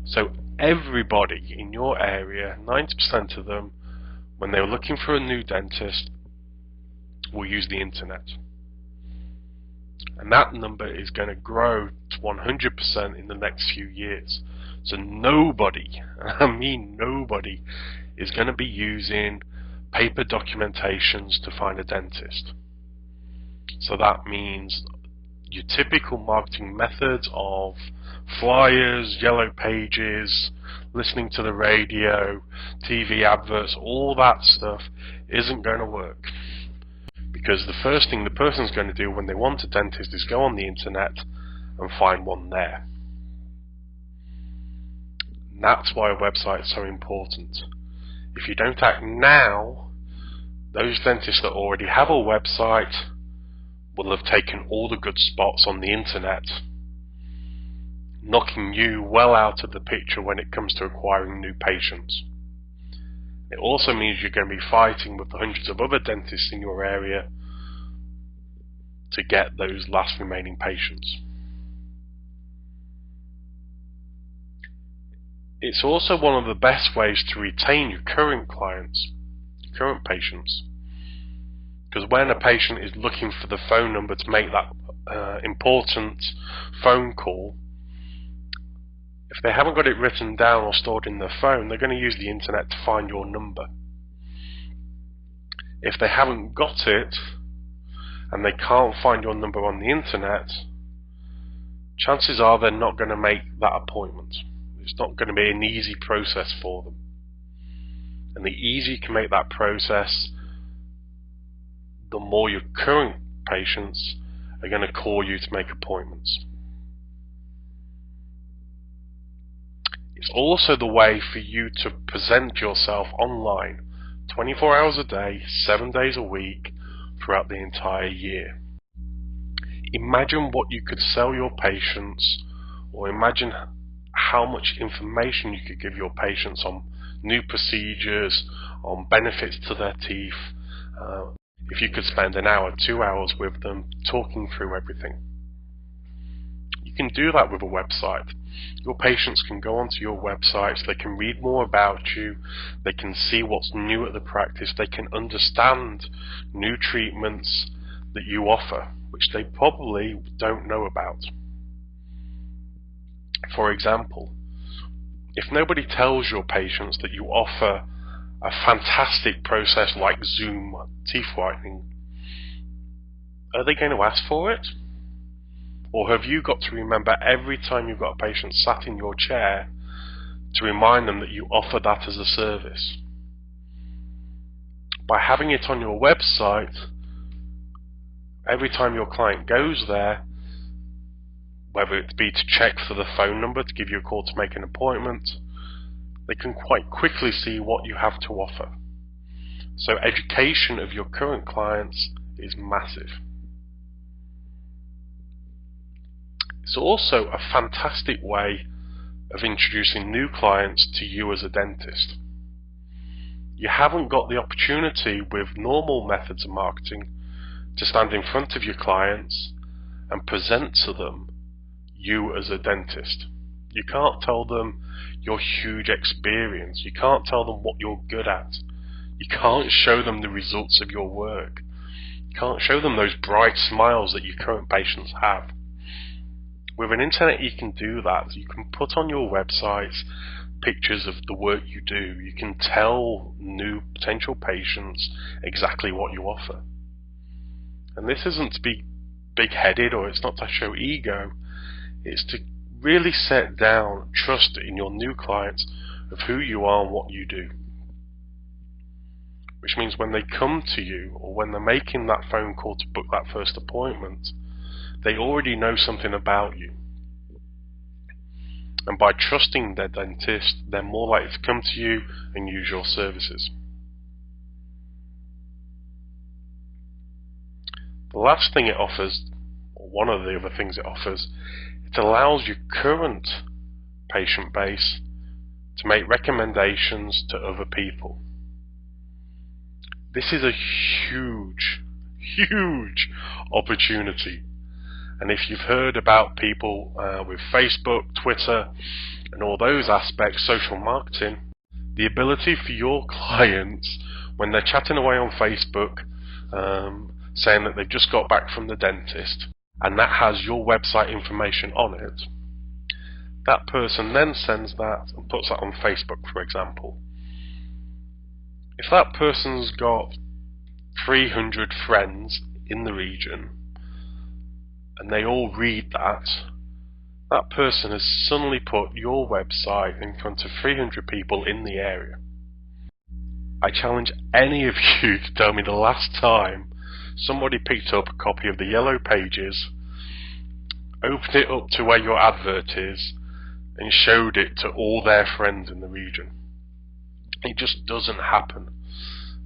So everybody in your area, 90% of them, when they're looking for a new dentist, will use the internet. And that number is going to grow to 100% in the next few years. So nobody, I mean nobody, is going to be using paper documentations to find a dentist. So that means your typical marketing methods of flyers, yellow pages, listening to the radio, TV adverts, all that stuff isn't going to work. Because the first thing the person's going to do when they want a dentist is go on the internet and find one there. And that's why a website is so important. If you don't act now, those dentists that already have a website will have taken all the good spots on the internet, knocking you well out of the picture when it comes to acquiring new patients. It also means you're going to be fighting with the hundreds of other dentists in your area to get those last remaining patients. It's also one of the best ways to retain your current clients, your current patients. Because when a patient is looking for the phone number to make that important phone call, if they haven't got it written down or stored in their phone, they're going to use the internet to find your number. If they haven't got it and they can't find your number on the internet, chances are they're not going to make that appointment. It's not going to be an easy process for them. And the easier you can make that process, the more your current patients are going to call you to make appointments. It's also the way for you to present yourself online 24 hours a day, 7 days a week, throughout the entire year. Imagine what you could sell your patients, or imagine how much information you could give your patients on new procedures, on benefits to their teeth, if you could spend an hour, 2 hours with them talking through everything. You can do that with a website. Your patients can go onto your websites, they can read more about you, they can see what's new at the practice, they can understand new treatments that you offer, which they probably don't know about. For example, if nobody tells your patients that you offer a fantastic process like Zoom teeth whitening, are they going to ask for it? Or have you got to remember every time you've got a patient sat in your chair to remind them that you offer that as a service? By having it on your website, every time your client goes there, whether it be to check for the phone number, to give you a call to make an appointment, they can quite quickly see what you have to offer. So education of your current clients is massive. It's also a fantastic way of introducing new clients to you as a dentist. You haven't got the opportunity with normal methods of marketing to stand in front of your clients and present to them you as a dentist. You can't tell them your huge experience. You can't tell them what you're good at. You can't show them the results of your work. You can't show them those bright smiles that your current patients have. With an internet you can do that. You can put on your websites pictures of the work you do. You can tell new potential patients exactly what you offer. And this isn't to be big-headed, or it's not to show ego. It's to really set down trust in your new clients of who you are and what you do. Which means when they come to you, or when they're making that phone call to book that first appointment, they already know something about you. And by trusting their dentist, they're more likely to come to you and use your services. The last thing it offers, or one of the other things it offers, it allows your current patient base to make recommendations to other people. This is a huge, huge opportunity. And if you've heard about people with Facebook, Twitter, and all those aspects, social marketing, the ability for your clients, when they're chatting away on Facebook, saying that they've just got back from the dentist, and that has your website information on it, that person then sends that and puts that on Facebook, for example. If that person's got 300 friends in the region, and they all read that, that person has suddenly put your website in front of 300 people in the area. I challenge any of you to tell me the last time somebody picked up a copy of the Yellow Pages, opened it up to where your advert is, and showed it to all their friends in the region. It just doesn't happen.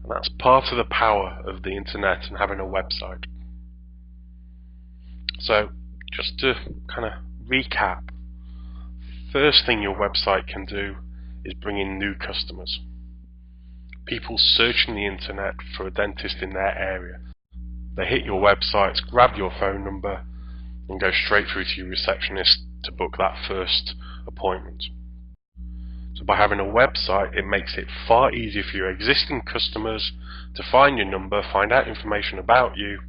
And that's part of the power of the internet and having a website. So, just to kind of recap, first thing your website can do is bring in new customers. People searching the internet for a dentist in their area. They hit your websites, grab your phone number, and go straight through to your receptionist to book that first appointment. So by having a website, it makes it far easier for your existing customers to find your number, find out information about you,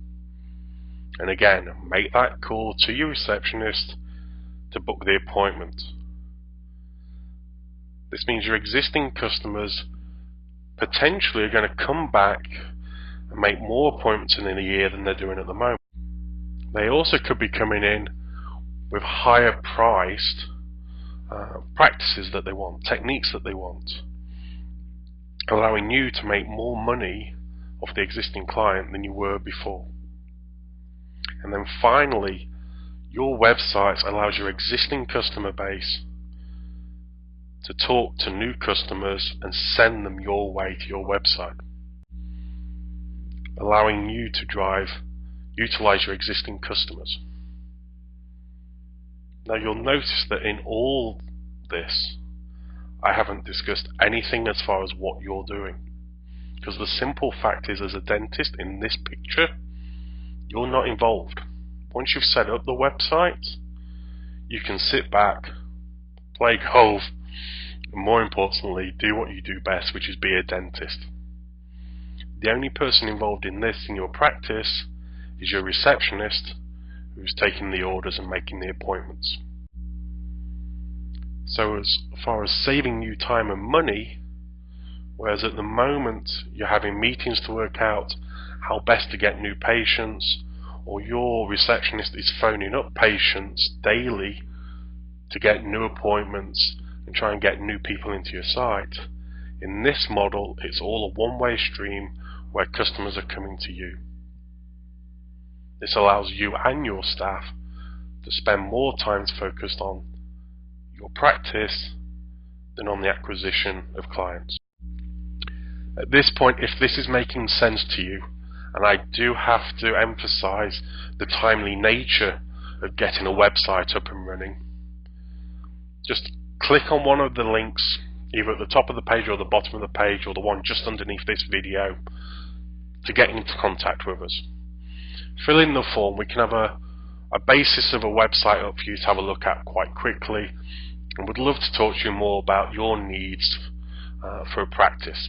and again, make that call to your receptionist to book the appointment. This means your existing customers potentially are going to come back and make more appointments in a year than they're doing at the moment. They also could be coming in with higher priced practices that they want, techniques that they want, allowing you to make more money off the existing client than you were before. And then finally, your website allows your existing customer base to talk to new customers and send them your way to your website, allowing you to utilize your existing customers. Now you'll notice that in all this, I haven't discussed anything as far as what you're doing, because the simple fact is, as a dentist in this picture, you're not involved. Once you've set up the website, you can sit back, play golf, and more importantly, do what you do best, which is be a dentist. The only person involved in this in your practice is your receptionist, who's taking the orders and making the appointments. So as far as saving you time and money, whereas at the moment you're having meetings to work out how best to get new patients, or your receptionist is phoning up patients daily to get new appointments and try and get new people into your site, in this model it's all a one-way stream where customers are coming to you. This allows you and your staff to spend more time focused on your practice than on the acquisition of clients. At this point, if this is making sense to you, and I do have to emphasize the timely nature of getting a website up and running, just click on one of the links, either at the top of the page or the bottom of the page, or the one just underneath this video, to get into contact with us. Fill in the form. We can have a basis of a website up for you to have a look at quite quickly, and would love to talk to you more about your needs for a practice.